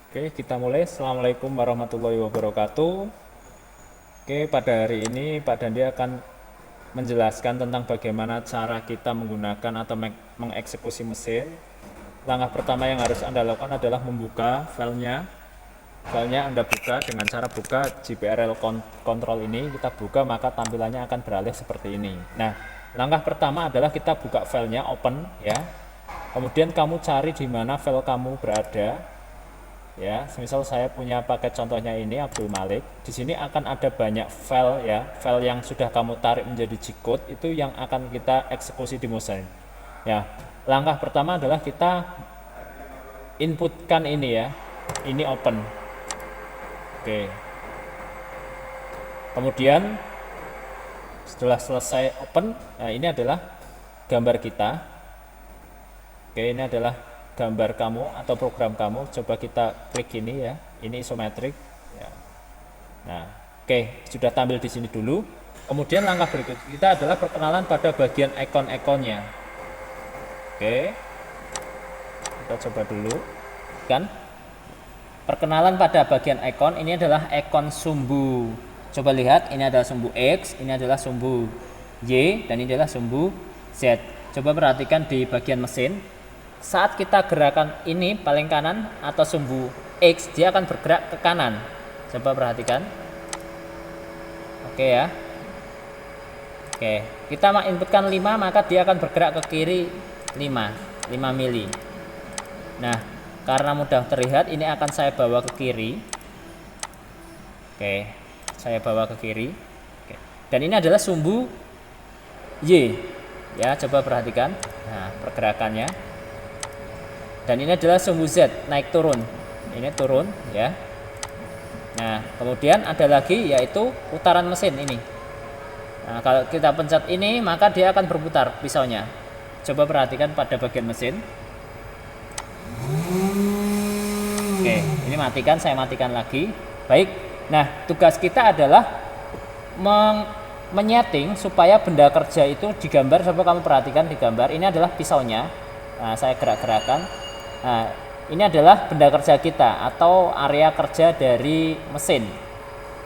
Oke, kita mulai. Assalamualaikum warahmatullahi wabarakatuh. Oke, pada hari ini Pak Dandi akan menjelaskan tentang bagaimana cara kita menggunakan atau mengeksekusi mesin. Langkah pertama yang harus Anda lakukan adalah membuka filenya. Filenya Anda buka dengan cara buka GPRL control ini. Kita buka maka tampilannya akan beralih seperti ini. Nah, langkah pertama adalah kita buka filenya, open ya. Kemudian kamu cari di mana file kamu berada. Ya, misal saya punya paket contohnya ini Abdul Malik. Di sini akan ada banyak file ya, file yang sudah kamu tarik menjadi G-code itu yang akan kita eksekusi di mesin. Ya, langkah pertama adalah kita inputkan ini ya, ini open. Oke. Kemudian setelah selesai open, nah ini adalah gambar kita. Oke, ini adalah gambar kamu atau program kamu. Coba kita klik ini ya, ini isometrik ya. Nah, oke, sudah tampil di sini dulu. Kemudian langkah berikut kita adalah perkenalan pada bagian ikon-ikonnya. Oke, kita coba dulu kan. Perkenalan pada bagian ikon ini adalah ikon sumbu. Coba lihat, ini adalah sumbu X, ini adalah sumbu Y, dan ini adalah sumbu Z. Coba perhatikan di bagian mesin. Saat kita gerakan ini paling kanan atau sumbu X, dia akan bergerak ke kanan. Coba perhatikan. Oke ya. Oke, kita inputkan 5 maka dia akan bergerak ke kiri 5 mili. Nah, karena mudah terlihat ini akan saya bawa ke kiri. Oke, saya bawa ke kiri. Oke. Dan ini adalah sumbu Y. Ya, coba perhatikan. Nah, pergerakannya. Dan ini adalah sumbu Z, naik turun. Ini turun ya. Nah, kemudian ada lagi yaitu putaran mesin ini. Nah, kalau kita pencet ini maka dia akan berputar pisaunya. Coba perhatikan pada bagian mesin. Oke, ini matikan, saya matikan lagi. Baik. Nah, tugas kita adalah menyeting supaya benda kerja itu digambar. Coba kamu perhatikan di gambar. Ini adalah pisaunya. Nah, saya gerak-gerakan. Nah, ini adalah benda kerja kita atau area kerja dari mesin.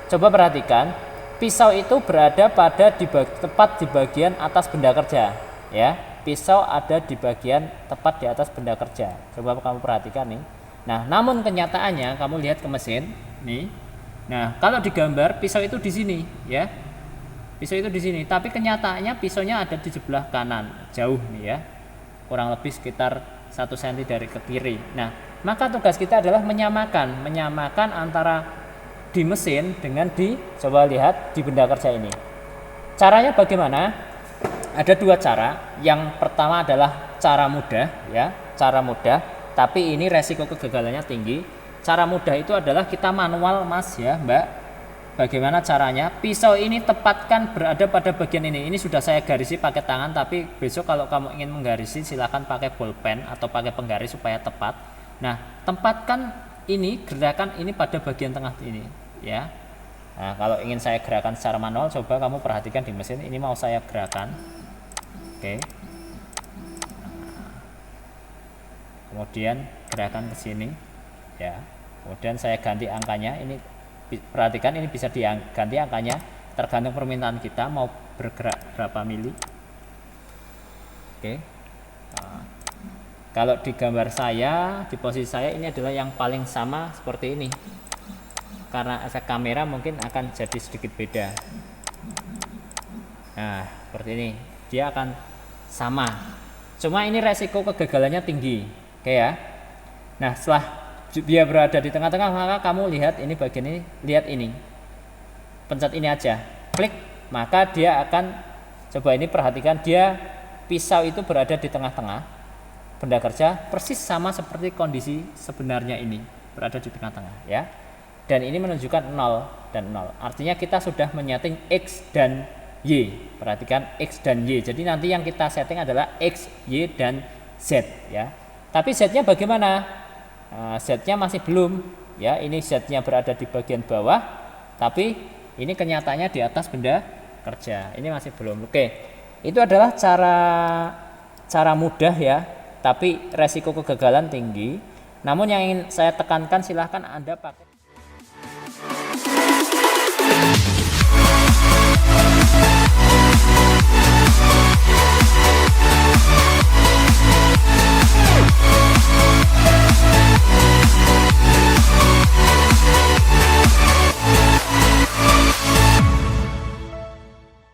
Coba perhatikan, pisau itu berada pada tepat di bagian atas benda kerja, ya. Pisau ada di bagian tepat di atas benda kerja. Coba kamu perhatikan nih. Nah, namun kenyataannya kamu lihat ke mesin, nih. Nah, kalau digambar pisau itu di sini, ya. Pisau itu di sini, tapi kenyataannya pisaunya ada di sebelah kanan, jauh nih ya. Kurang lebih sekitar 1 cm dari ke kiri. Nah, maka tugas kita adalah menyamakan antara di mesin dengan coba lihat di benda kerja ini. Caranya bagaimana? Ada 2 cara. Yang pertama adalah cara mudah ya, cara mudah, tapi ini resiko kegagalannya tinggi. Cara mudah itu adalah kita manual Mas ya, Mbak. Bagaimana caranya? Pisau ini tepatkan berada pada bagian ini. Ini sudah saya garisi pakai tangan, tapi besok kalau kamu ingin menggarisi silakan pakai bolpen atau pakai penggaris supaya tepat. Nah, tempatkan ini, gerakan ini pada bagian tengah ini, ya. Nah, kalau ingin saya gerakan secara manual, coba kamu perhatikan di mesin. Ini mau saya gerakan. Oke. Kemudian gerakan ke sini, ya. Kemudian saya ganti angkanya. Ini perhatikan ini bisa diganti angkanya tergantung permintaan kita mau bergerak berapa mili. Oke. Nah, kalau di gambar saya, di posisi saya ini adalah yang paling sama seperti ini. Karena efek kamera mungkin akan jadi sedikit beda. Nah, seperti ini. Dia akan sama. Cuma ini resiko kegagalannya tinggi. Oke ya. Nah, setelah dia berada di tengah-tengah maka kamu lihat ini bagian ini, lihat ini, pencet ini aja, klik, maka dia akan, coba ini perhatikan, dia pisau itu berada di tengah-tengah benda kerja persis sama seperti kondisi sebenarnya ini berada di tengah-tengah ya. Dan ini menunjukkan 0 dan 0, artinya kita sudah menyeting X dan Y. Perhatikan X dan Y, jadi nanti yang kita setting adalah X, Y, dan Z ya. Tapi Z nya bagaimana? Z-nya masih belum ya, ini Z-nya berada di bagian bawah, tapi ini kenyataannya di atas benda kerja, ini masih belum. Oke, itu adalah cara mudah ya, tapi resiko kegagalan tinggi. Namun yang ingin saya tekankan, silahkan Anda pakai